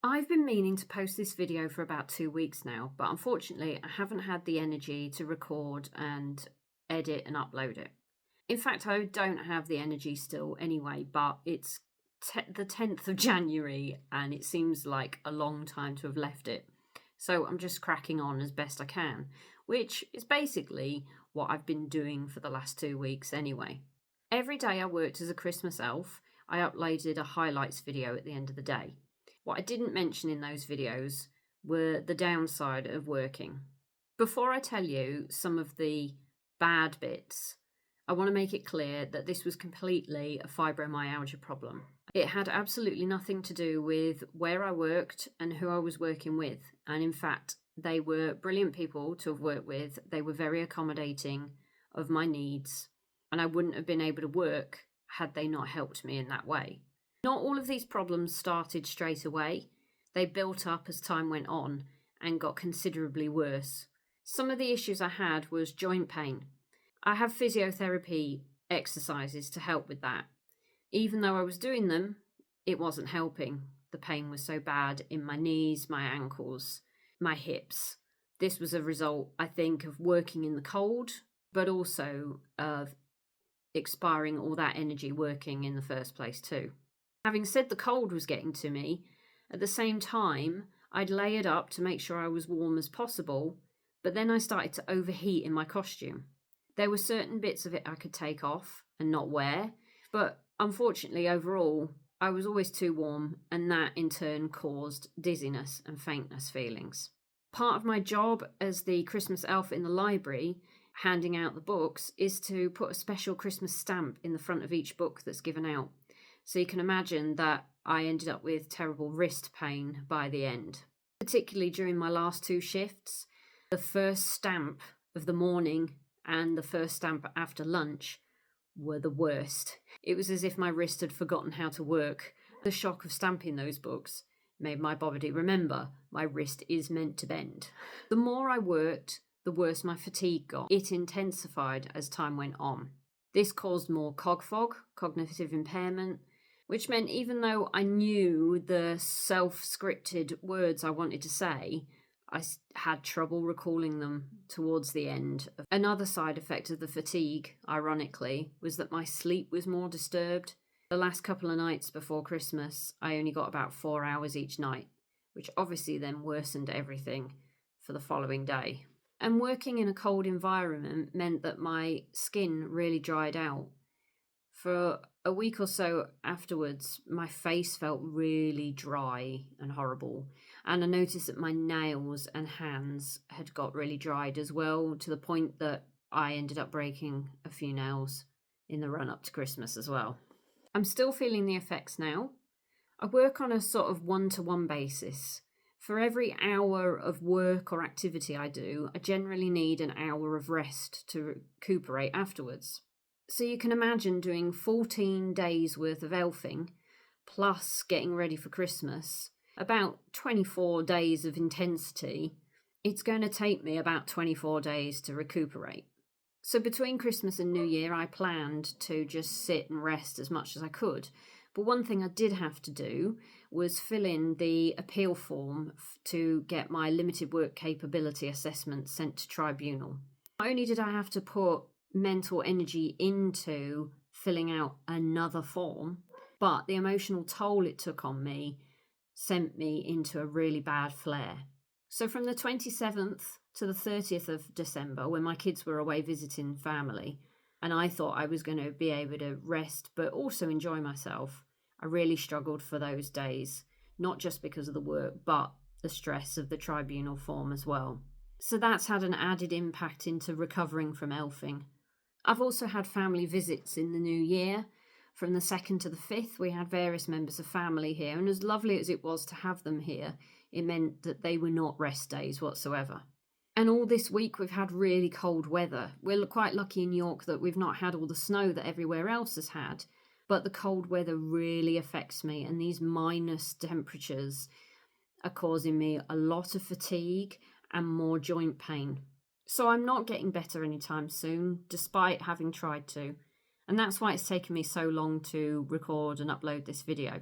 I've been meaning to post this video for about 2 weeks now, but unfortunately I haven't had the energy to record and edit and upload it. In fact, I don't have the energy still anyway, but it's the 10th of January and it seems like a long time to have left it. So I'm just cracking on as best I can, which is basically what I've been doing for the last 2 weeks anyway. Every day I worked as a Christmas elf, I uploaded a highlights video at the end of the day. What I didn't mention in those videos were the downside of working. Before I tell you some of the bad bits, I want to make it clear that this was completely a fibromyalgia problem. It had absolutely nothing to do with where I worked and who I was working with. And in fact, they were brilliant people to have worked with. They were very accommodating of my needs. And I wouldn't have been able to work had they not helped me in that way. Not all of these problems started straight away. They built up as time went on and got considerably worse. Some of the issues I had was joint pain. I have physiotherapy exercises to help with that. Even though I was doing them, it wasn't helping. The pain was so bad in my knees, my ankles, my hips. This was a result, I think, of working in the cold, but also of expiring all that energy working in the first place too. Having said the cold was getting to me, at the same time, I'd layered up to make sure I was warm as possible, but then I started to overheat in my costume. There were certain bits of it I could take off and not wear, but unfortunately overall, I was always too warm, and that in turn caused dizziness and faintness feelings. Part of my job as the Christmas elf in the library, handing out the books, is to put a special Christmas stamp in the front of each book that's given out. So you can imagine that I ended up with terrible wrist pain by the end. Particularly during my last 2 shifts, the first stamp of the morning and the first stamp after lunch were the worst. It was as if my wrist had forgotten how to work. The shock of stamping those books made my body remember my wrist is meant to bend. The more I worked, the worse my fatigue got. It intensified as time went on. This caused more cog fog, cognitive impairment, which meant even though I knew the self-scripted words I wanted to say, I had trouble recalling them towards the end. Another side effect of the fatigue, ironically, was that my sleep was more disturbed. The last couple of nights before Christmas, I only got about 4 hours each night, which obviously then worsened everything for the following day. And working in a cold environment meant that my skin really dried out. For a week or so afterwards, my face felt really dry and horrible. And I noticed that my nails and hands had got really dried as well, to the point that I ended up breaking a few nails in the run up to Christmas as well. I'm still feeling the effects now. I work on a sort of 1-to-1 basis. For every hour of work or activity I do, I generally need an hour of rest to recuperate afterwards. So you can imagine doing 14 days worth of elfing, plus getting ready for Christmas, about 24 days of intensity. It's going to take me about 24 days to recuperate. So between Christmas and New Year, I planned to just sit and rest as much as I could. But one thing I did have to do was fill in the appeal form to get my limited work capability assessment sent to tribunal. Not only did I have to put mental energy into filling out another form, but the emotional toll it took on me sent me into a really bad flare. So from the 27th to the 30th of December, when my kids were away visiting family, and I thought I was going to be able to rest but also enjoy myself, I really struggled for those days, not just because of the work, but the stress of the tribunal form as well. So that's had an added impact into recovering from elfing. I've also had family visits in the new year. From the 2nd to the 5th, we had various members of family here, and as lovely as it was to have them here, it meant that they were not rest days whatsoever. And all this week we've had really cold weather. We're quite lucky in York that we've not had all the snow that everywhere else has had, but the cold weather really affects me, and these minus temperatures are causing me a lot of fatigue and more joint pain. So I'm not getting better anytime soon, despite having tried to. And that's why it's taken me so long to record and upload this video.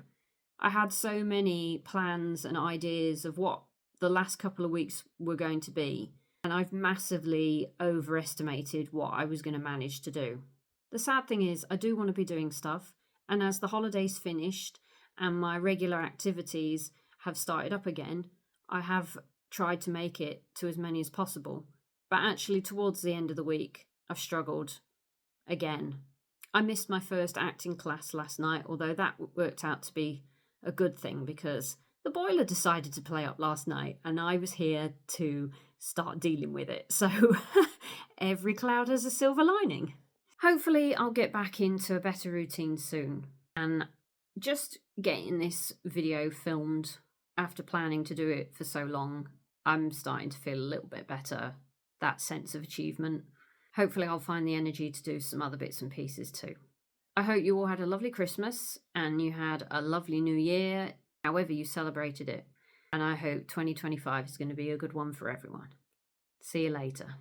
I had so many plans and ideas of what the last couple of weeks were going to be, and I've massively overestimated what I was going to manage to do. The sad thing is, I do want to be doing stuff, and as the holidays finished and my regular activities have started up again, I have tried to make it to as many as possible. But actually, towards the end of the week, I've struggled again. I missed my first acting class last night, although that worked out to be a good thing because the boiler decided to play up last night and I was here to start dealing with it. So every cloud has a silver lining. Hopefully I'll get back into a better routine soon. And just getting this video filmed after planning to do it for so long, I'm starting to feel a little bit better. That sense of achievement. Hopefully I'll find the energy to do some other bits and pieces too. I hope you all had a lovely Christmas and you had a lovely New Year, however you celebrated it. And I hope 2025 is going to be a good one for everyone. See you later.